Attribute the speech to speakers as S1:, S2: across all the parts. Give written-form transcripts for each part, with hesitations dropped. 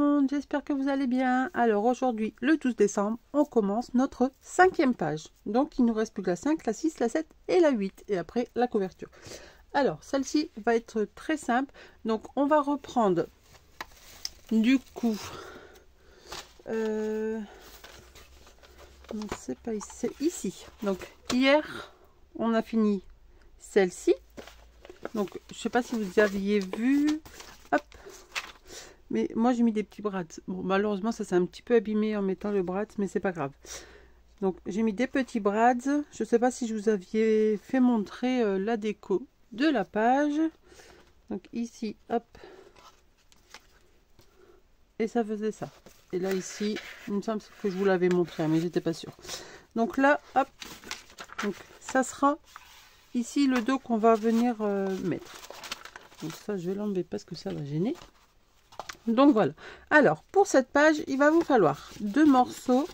S1: monde, j'espère que vous allez bien. Alors aujourd'hui, le 12 décembre, on commence notre 5e page. Donc il nous reste plus que la 5, la 6, la 7 et la 8. Et après la couverture. Alors celle-ci va être très simple. Donc on va reprendre du coup... non, c'est pas ici, c'est ici. Donc hier, on a fini celle-ci. Donc je sais pas si vous aviez vu. Hop. Mais moi j'ai mis des petits brads. Bon, malheureusement ça s'est un petit peu abîmé en mettant le brad, mais c'est pas grave. Donc j'ai mis des petits brads. Je sais pas si je vous aviez fait montrer la déco de la page. Donc ici, hop. Et ça faisait ça. Et là ici, il me semble que je vous l'avais montré, mais j'étais pas sûre. Donc là, hop. Donc ça sera ici le dos qu'on va venir mettre. Donc ça je vais l'enlever parce que ça va gêner. Donc voilà. Alors pour cette page, il va vous falloir 2 morceaux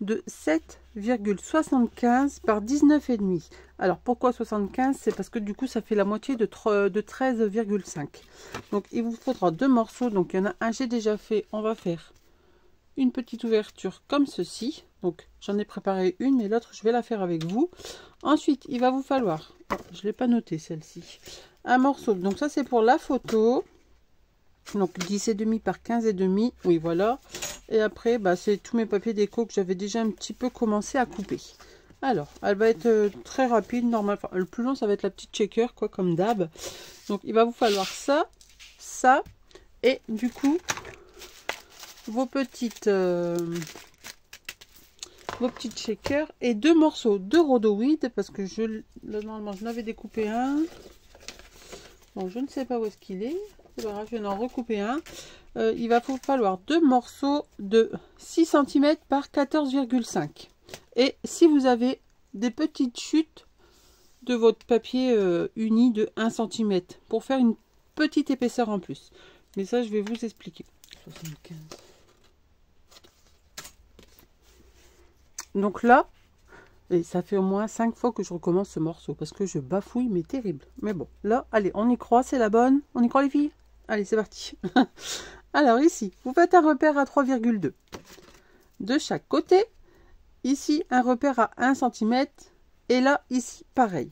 S1: de 7,75 par 19,5. Alors pourquoi 75? C'est parce que du coup ça fait la moitié de 13,5. Donc il vous faudra 2 morceaux. Donc il y en a un j'ai déjà fait. On va faire une petite ouverture comme ceci. Donc j'en ai préparé une, mais l'autre je vais la faire avec vous. Ensuite il va vous falloir, je l'ai pas noté celle-ci, un morceau. Donc ça c'est pour la photo. Donc 10,5 par 15,5. Oui voilà. Et après bah, c'est tous mes papiers déco que j'avais déjà un petit peu commencé à couper. Alors elle va être très rapide normalement. Enfin, le plus long ça va être la petite checker quoi, comme d'hab. Donc il va vous falloir ça, ça et du coup vos petites shakers et 2 morceaux de rhodoïde parce que normalement je n'avais découpé un. Bon, je ne sais pas où est-ce qu'il est. C'est pas grave, je vais en recouper un. Il va vous falloir 2 morceaux de 6 cm par 14,5. Et si vous avez des petites chutes de votre papier uni de 1 cm pour faire une petite épaisseur en plus. Mais ça, je vais vous expliquer. 75. Donc là, et ça fait au moins 5 fois que je recommence ce morceau parce que je bafouille, mais terrible. Mais bon, là, allez, on y croit, c'est la bonne. On y croit les filles? Allez, c'est parti. Alors ici, vous faites un repère à 3,2 de chaque côté. Ici, un repère à 1 cm. Et là, ici, pareil.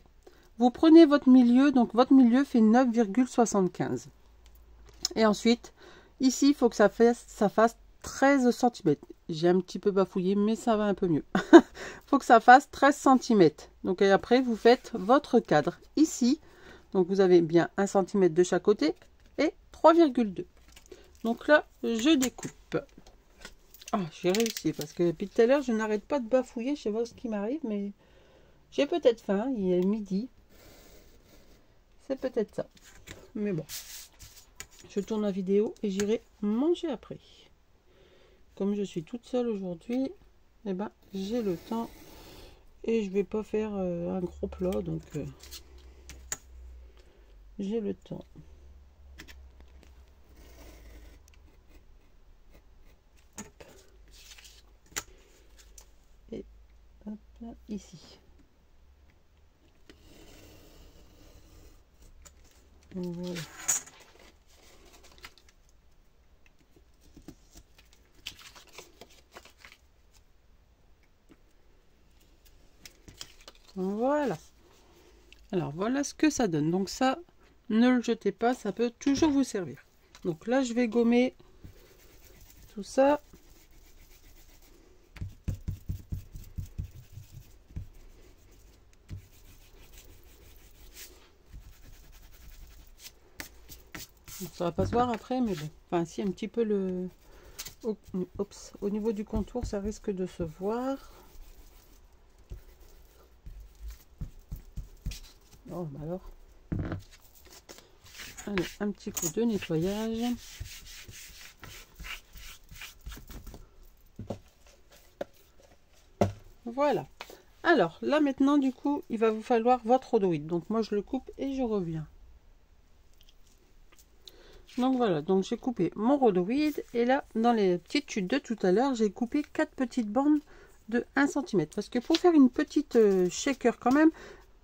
S1: Vous prenez votre milieu, donc votre milieu fait 9,75. Et ensuite, ici, il faut que ça fasse 13 cm. J'ai un petit peu bafouillé, mais ça va un peu mieux. Il faut que ça fasse 13 cm. Donc et après, vous faites votre cadre ici. Donc vous avez bien 1 cm de chaque côté et 3,2. Donc là, je découpe. Ah, j'ai réussi parce que depuis tout à l'heure, je n'arrête pas de bafouiller. Je sais pas ce qui m'arrive, mais j'ai peut-être faim. Il est midi. C'est peut-être ça. Mais bon, je tourne la vidéo et j'irai manger après. Comme je suis toute seule aujourd'hui, eh ben, j'ai le temps et je vais pas faire un gros plat, donc j'ai le temps. Hop. Et hop là, ici. Voilà. Voilà. Alors voilà ce que ça donne. Donc ça, ne le jetez pas, ça peut toujours vous servir. Donc là, je vais gommer tout ça. Donc, ça va pas se voir après, mais bon. Enfin, si un petit peu le... Oups, au niveau du contour, ça risque de se voir. Oh, bah alors. Allez, un petit coup de nettoyage. Voilà. Alors, là maintenant, du coup, il va vous falloir votre rhodoïde. Donc, moi, je le coupe et je reviens. Donc, voilà. Donc, j'ai coupé mon rhodoïde. Et là, dans les petites chutes de tout à l'heure, j'ai coupé 4 petites bandes de 1 cm. Parce que pour faire une petite shaker quand même,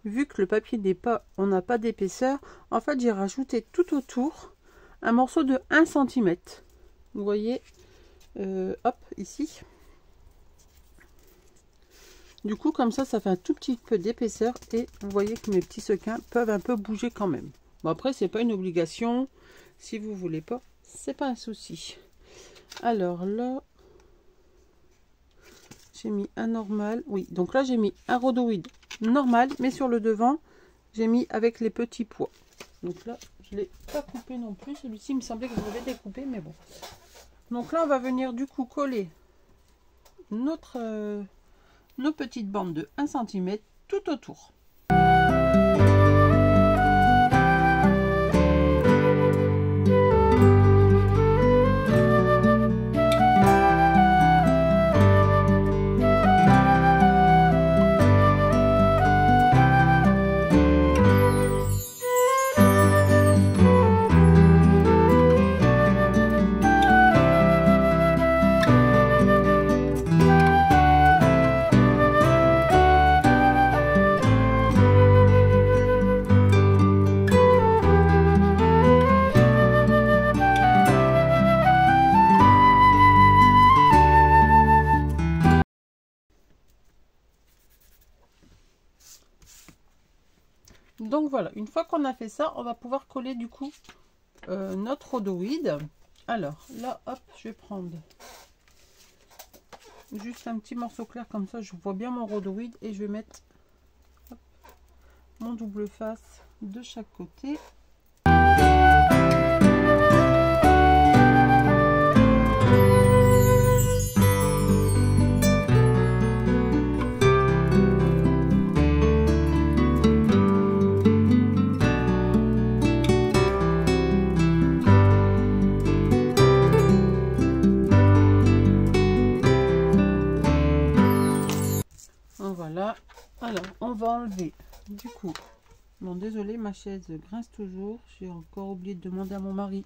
S1: vu que le papier n'est pas, on n'a pas d'épaisseur, en fait j'ai rajouté tout autour un morceau de 1 cm. Vous voyez, hop, ici. Du coup, comme ça fait un tout petit peu d'épaisseur et vous voyez que mes petits sequins peuvent un peu bouger quand même. Bon, après, c'est pas une obligation. Si vous voulez pas, c'est pas un souci. Alors là, j'ai mis un normal. Oui, donc là, j'ai mis un rhodoïde normal, mais sur le devant, j'ai mis avec les petits pois. Donc là, je l'ai pas coupé non plus. Celui-ci, il me semblait que je l'avais découpé, mais bon. Donc là, on va venir du coup coller notre... nos petites bandes de 1 cm tout autour. Donc voilà, une fois qu'on a fait ça, on va pouvoir coller du coup notre rhodoïde. Alors là, hop, je vais prendre juste un petit morceau clair comme ça, je vois bien mon rhodoïde et je vais mettre hop, mon double face de chaque côté. Voilà, alors on va enlever du coup, bon désolé ma chaise grince toujours, j'ai encore oublié de demander à mon mari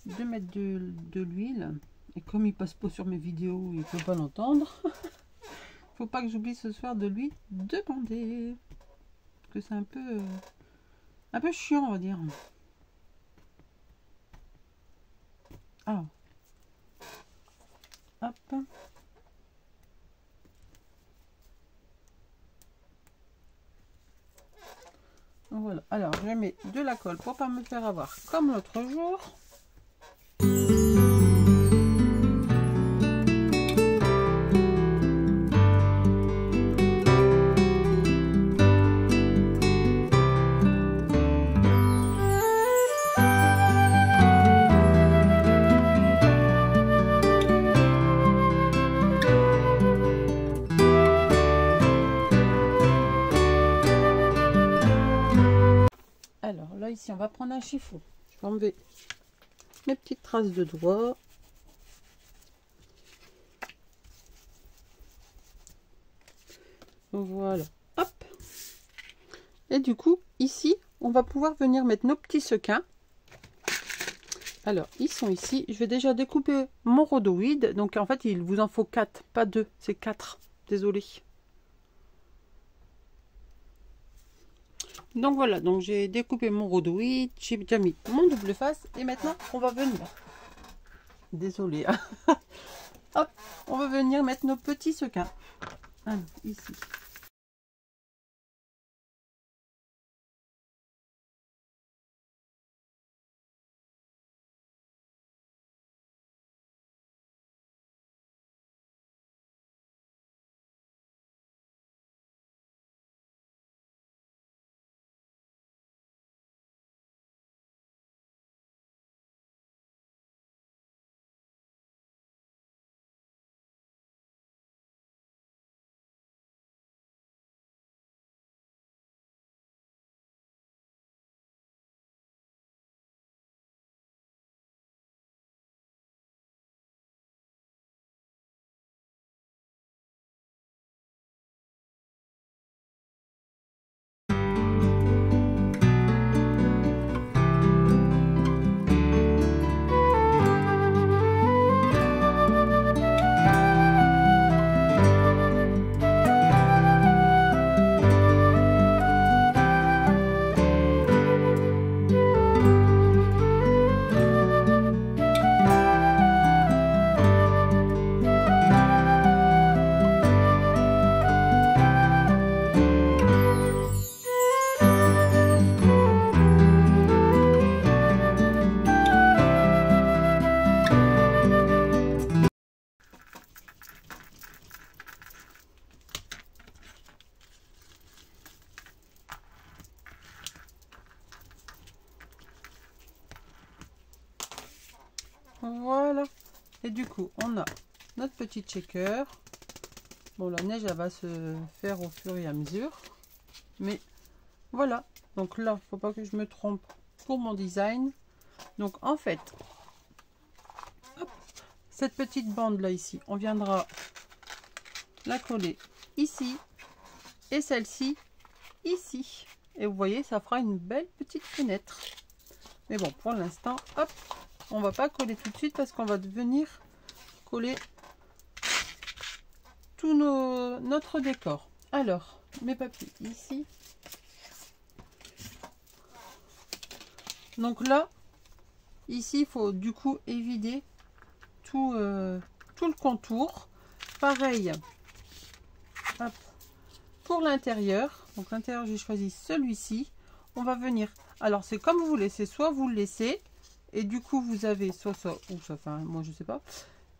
S1: de mettre de l'huile et comme il passe pas sur mes vidéos il peut pas l'entendre. Faut pas que j'oublie ce soir de lui demander parce que c'est un peu chiant on va dire. Alors hop. Voilà, alors je mets de la colle pour pas me faire avoir comme l'autre jour. Alors là ici on va prendre un chiffon, je vais enlever mes petites traces de doigts. Voilà, hop. Et du coup ici on va pouvoir venir mettre nos petits sequins. Alors ils sont ici, je vais déjà découper mon rhodoïde, donc en fait il vous en faut 4, pas 2, c'est 4, désolé. Donc voilà, donc j'ai découpé mon rhodoïde, j'ai déjà mis mon double face et maintenant on va venir, désolé, hop, on va venir mettre nos petits sequins. Alors, ici. Et du coup, on a notre petit checker. Bon, la neige, elle va se faire au fur et à mesure. Mais voilà. Donc là, faut pas que je me trompe pour mon design. Donc en fait, hop, cette petite bande là ici, on viendra la coller ici. Et celle-ci ici. Et vous voyez, ça fera une belle petite fenêtre. Mais bon, pour l'instant, hop, on va pas coller tout de suite parce qu'on va venir coller tout notre décor. Alors, mes papiers ici. Donc là, ici, il faut du coup évider tout le contour. Pareil, hop, pour l'intérieur. Donc l'intérieur, j'ai choisi celui-ci. On va venir. Alors, c'est comme vous voulez. C'est soit vous le laissez et du coup, vous avez soit ça ou ça. Enfin, moi, je sais pas.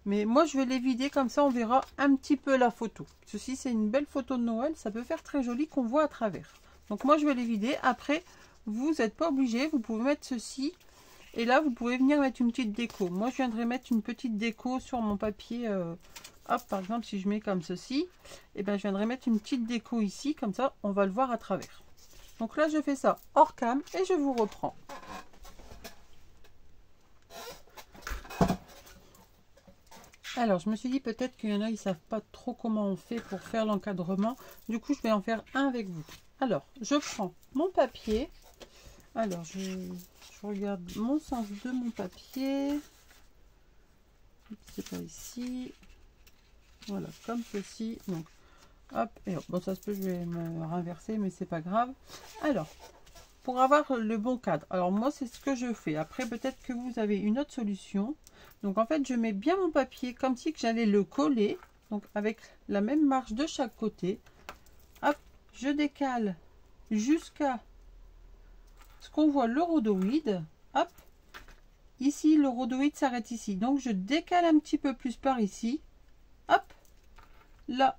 S1: Mais moi, je vais les vider comme ça, on verra un petit peu la photo. Ceci, c'est une belle photo de Noël. Ça peut faire très joli qu'on voit à travers. Donc moi, je vais les vider. Après, vous n'êtes pas obligé. Vous pouvez mettre ceci. Et là, vous pouvez venir mettre une petite déco. Moi, je viendrai mettre une petite déco sur mon papier. Hop, par exemple, si je mets comme ceci, et ben, je viendrai mettre une petite déco ici. Comme ça, on va le voir à travers. Donc là, je fais ça hors cam et je vous reprends. Alors, je me suis dit peut-être qu'il y en a, ils ne savent pas trop comment on fait pour faire l'encadrement. Du coup, je vais en faire un avec vous. Alors, je prends mon papier. Alors, je regarde mon sens de mon papier. C'est pas ici. Voilà, comme ceci. Donc, hop, et hop. Bon, ça se peut, je vais me renverser, mais c'est pas grave. Alors, pour avoir le bon cadre. Alors, moi, c'est ce que je fais. Après, peut-être que vous avez une autre solution. Donc en fait, je mets bien mon papier comme si que j'allais le coller. Donc avec la même marge de chaque côté. Hop, je décale jusqu'à ce qu'on voit le rhodoïde. Hop, ici le rhodoïde s'arrête ici. Donc je décale un petit peu plus par ici. Hop, là,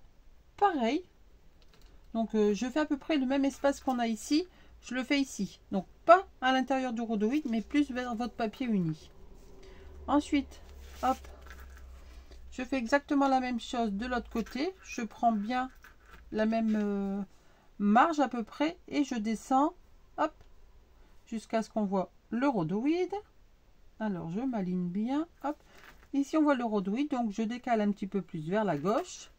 S1: pareil. Donc je fais à peu près le même espace qu'on a ici. Je le fais ici. Donc pas à l'intérieur du rhodoïde, mais plus vers votre papier uni. Ensuite, hop, je fais exactement la même chose de l'autre côté. Je prends bien la même marge à peu près et je descends, hop, jusqu'à ce qu'on voit le rhodoïde. Alors, je m'aligne bien, hop. Ici, on voit le rhodoïde, donc je décale un petit peu plus vers la gauche.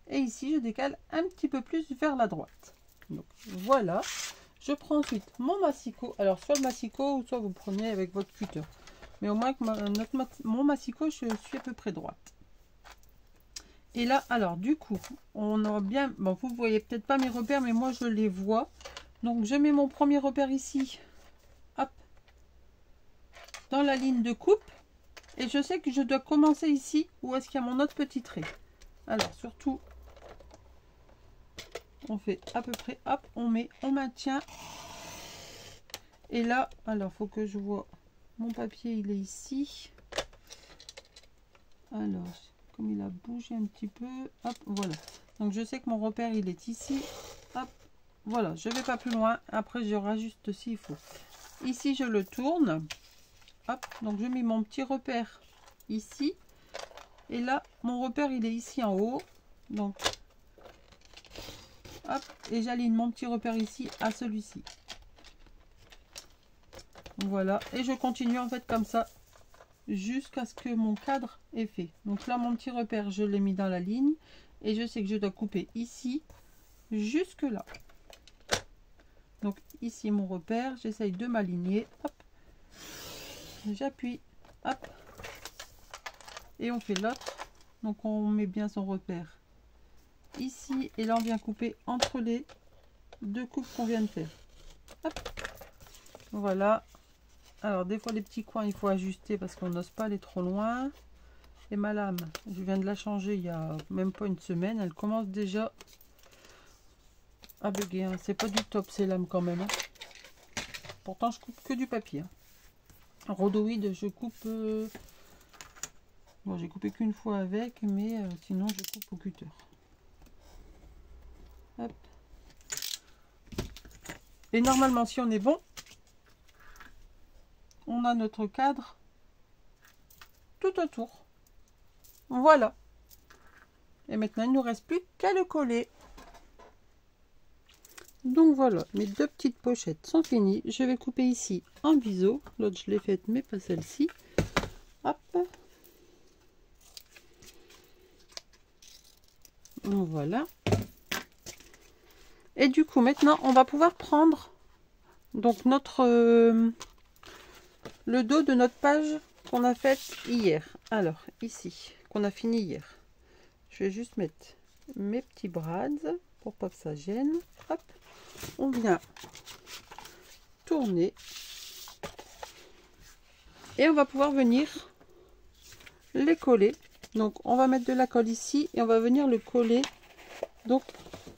S1: Et ici, je décale un petit peu plus vers la droite. Donc, voilà. Je prends ensuite mon massicot. Alors, soit le massicot, ou soit vous prenez avec votre cutter. Mais au moins, mon massicot, je suis à peu près droite. Et là, alors, du coup, on aura bien... Bon, vous ne voyez peut-être pas mes repères, mais moi, je les vois. Donc, je mets mon premier repère ici. Hop. Dans la ligne de coupe. Et je sais que je dois commencer ici. Où est-ce qu'il y a mon autre petit trait? Alors, surtout, on fait à peu près... Hop, on met, on maintient. Et là, alors, faut que je vois... Mon papier, il est ici. Alors, comme il a bougé un petit peu, hop, voilà. Donc, je sais que mon repère, il est ici. Hop, voilà, je vais pas plus loin. Après, je rajuste s'il faut. Ici, je le tourne. Hop, donc je mets mon petit repère ici. Et là, mon repère, il est ici en haut. Donc, hop, et j'aligne mon petit repère ici à celui-ci. Voilà, et je continue en fait comme ça jusqu'à ce que mon cadre est fait. Donc là, mon petit repère, je l'ai mis dans la ligne et je sais que je dois couper ici jusque là. Donc ici mon repère, j'essaye de m'aligner. Hop, j'appuie, hop, et on fait l'autre. Donc on met bien son repère ici et là on vient couper entre les deux coupes qu'on vient de faire. Hop, voilà. Alors, des fois, les petits coins, il faut ajuster parce qu'on n'ose pas aller trop loin. Et ma lame, je viens de la changer il y a même pas une semaine. Elle commence déjà à bugger. Hein. C'est pas du top, ces lames quand même. Hein. Pourtant, je coupe que du papier. Hein. Rhodoïde, je coupe... Bon, j'ai coupé qu'une fois avec, mais sinon, je coupe au cutter. Hop. Et normalement, si on est bon... On a notre cadre tout autour. Voilà. Et maintenant, il ne nous reste plus qu'à le coller. Donc voilà, mes deux petites pochettes sont finies. Je vais couper ici en biseau. L'autre, je l'ai faite, mais pas celle-ci. Hop. Voilà. Et du coup, maintenant, on va pouvoir prendre donc notre le dos de notre page qu'on a faite hier. Alors, ici, qu'on a fini hier. Je vais juste mettre mes petits brads pour pas que ça gêne. Hop. On vient tourner. Et on va pouvoir venir les coller. Donc, on va mettre de la colle ici et on va venir le coller donc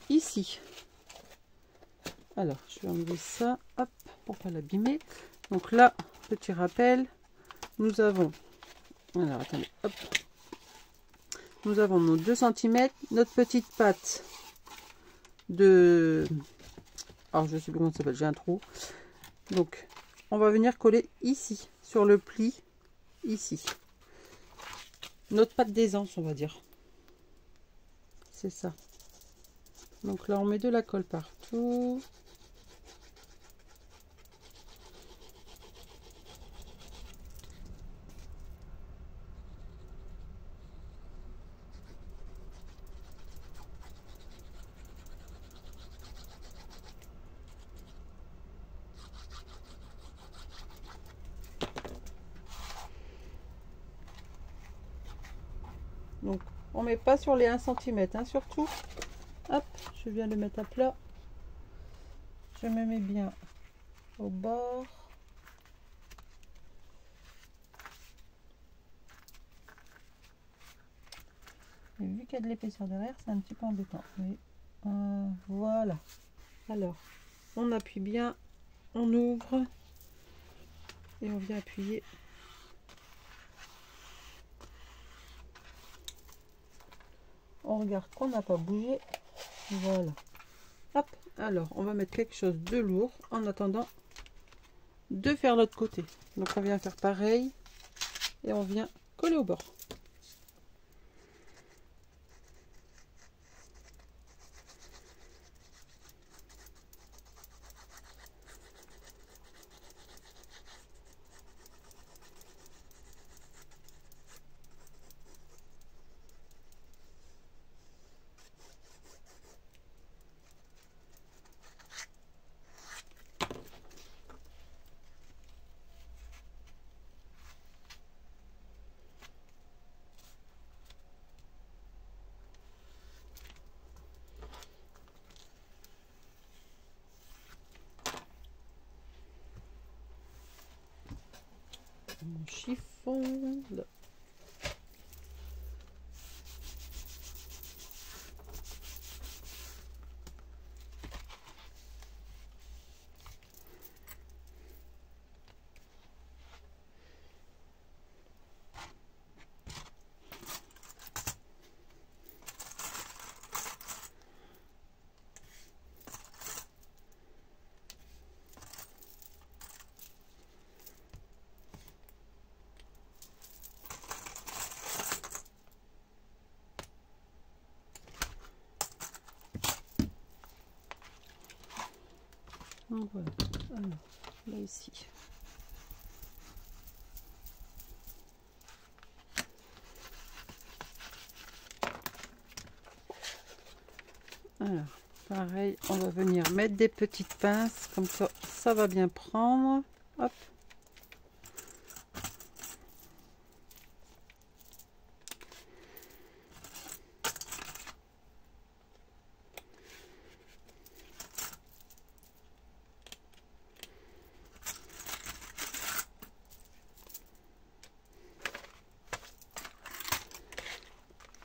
S1: ici. Alors, je vais enlever ça, hop, pour pas l'abîmer. Donc là, petit rappel, nous avons, alors attendez, hop, nous avons nos 2 cm, notre petite patte de, alors je sais plus comment ça s'appelle, j'ai un trou. Donc, on va venir coller ici, sur le pli, ici. Notre patte d'aisance, on va dire. C'est ça. Donc là, on met de la colle partout. Donc, on met pas sur les 1 cm, hein, surtout. Hop, je viens de mettre à plat. Je me mets bien au bord. Et vu qu'il y a de l'épaisseur derrière, c'est un petit peu embêtant. Mais, voilà. Alors, on appuie bien, on ouvre et on vient appuyer. On regarde qu'on n'a pas bougé. Voilà. Hop. Alors, on va mettre quelque chose de lourd en attendant de faire l'autre côté. Donc, on vient faire pareil et on vient coller au bord. Mon chiffon là. Donc voilà. Alors, là ici. Alors, pareil, on va venir mettre des petites pinces, comme ça, ça va bien prendre. Hop.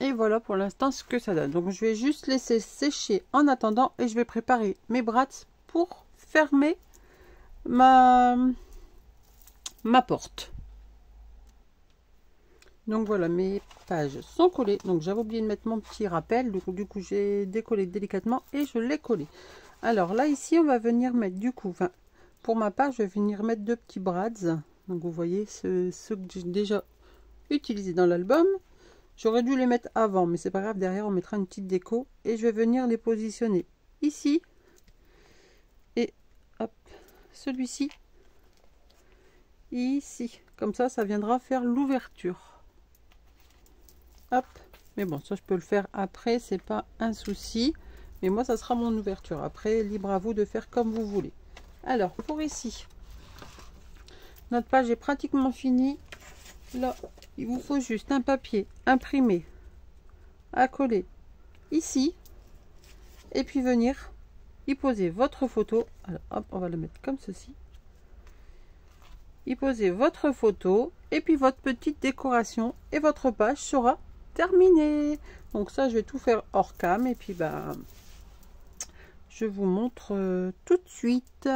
S1: Et voilà pour l'instant ce que ça donne. Donc je vais juste laisser sécher en attendant et je vais préparer mes brats pour fermer ma porte. Donc voilà, mes pages sont collées. Donc j'avais oublié de mettre mon petit rappel. Du coup j'ai décollé délicatement et je l'ai collé. Alors là ici on va venir mettre du coup, enfin pour ma page je vais venir mettre 2 petits brads. Donc vous voyez ceux que j'ai déjà utilisés dans l'album. J'aurais dû les mettre avant, mais c'est pas grave, derrière on mettra une petite déco. Et je vais venir les positionner ici. Et hop, celui-ci ici. Comme ça viendra faire l'ouverture. Hop. Mais bon, ça je peux le faire après, c'est pas un souci. Mais moi, ça sera mon ouverture. Après, libre à vous de faire comme vous voulez. Alors, pour ici, notre page est pratiquement finie. Là, il vous faut juste un papier imprimé à coller ici. Et puis venir y poser votre photo. Alors, hop, on va le mettre comme ceci. Y poser votre photo et puis votre petite décoration. Et votre page sera terminée. Donc ça, je vais tout faire hors cam. Et puis, ben... je vous montre tout de suite.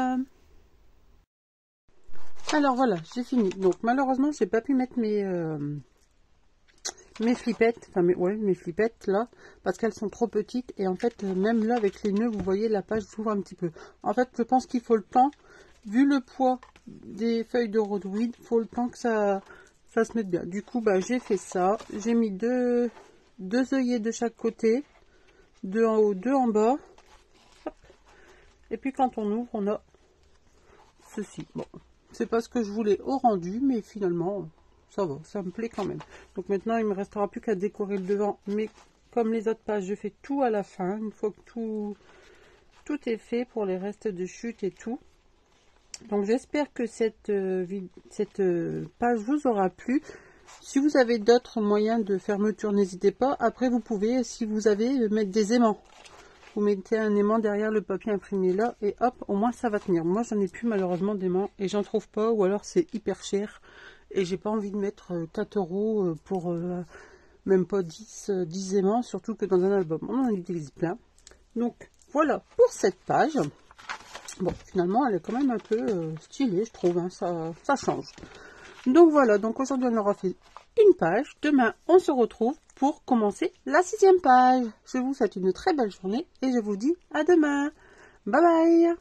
S1: Alors voilà, j'ai fini. Donc malheureusement, j'ai pas pu mettre mes flippettes, enfin mes flippettes là, parce qu'elles sont trop petites. Et en fait, même là avec les nœuds, vous voyez la page s'ouvre un petit peu. En fait, je pense qu'il faut le temps, vu le poids des feuilles de rhodweed, il faut le temps que ça se mette bien. Du coup, bah j'ai fait ça. J'ai mis deux œillets de chaque côté, deux en haut, deux en bas. Et puis quand on ouvre, on a ceci. Bon, c'est pas ce que je voulais au rendu, mais finalement, ça va, ça me plaît quand même. Donc maintenant, il me restera plus qu'à décorer le devant. Mais comme les autres pages, je fais tout à la fin. Une fois que tout est fait pour les restes de chute et tout. Donc j'espère que cette page vous aura plu. Si vous avez d'autres moyens de fermeture, n'hésitez pas. Après, vous pouvez, si vous avez, mettre des aimants. Vous mettez un aimant derrière le papier imprimé là et hop, au moins ça va tenir. Moi j'en ai plus malheureusement d'aimants et j'en trouve pas, ou alors c'est hyper cher et j'ai pas envie de mettre 4 € pour même pas 10 aimants, surtout que dans un album on en utilise plein. Donc voilà pour cette page. Bon, finalement elle est quand même un peu stylée, je trouve, hein, ça change. Donc voilà, donc aujourd'hui on aura fait une page. Demain on se retrouve pour commencer la 6e page. Je vous souhaite une très belle journée et je vous dis à demain. Bye bye.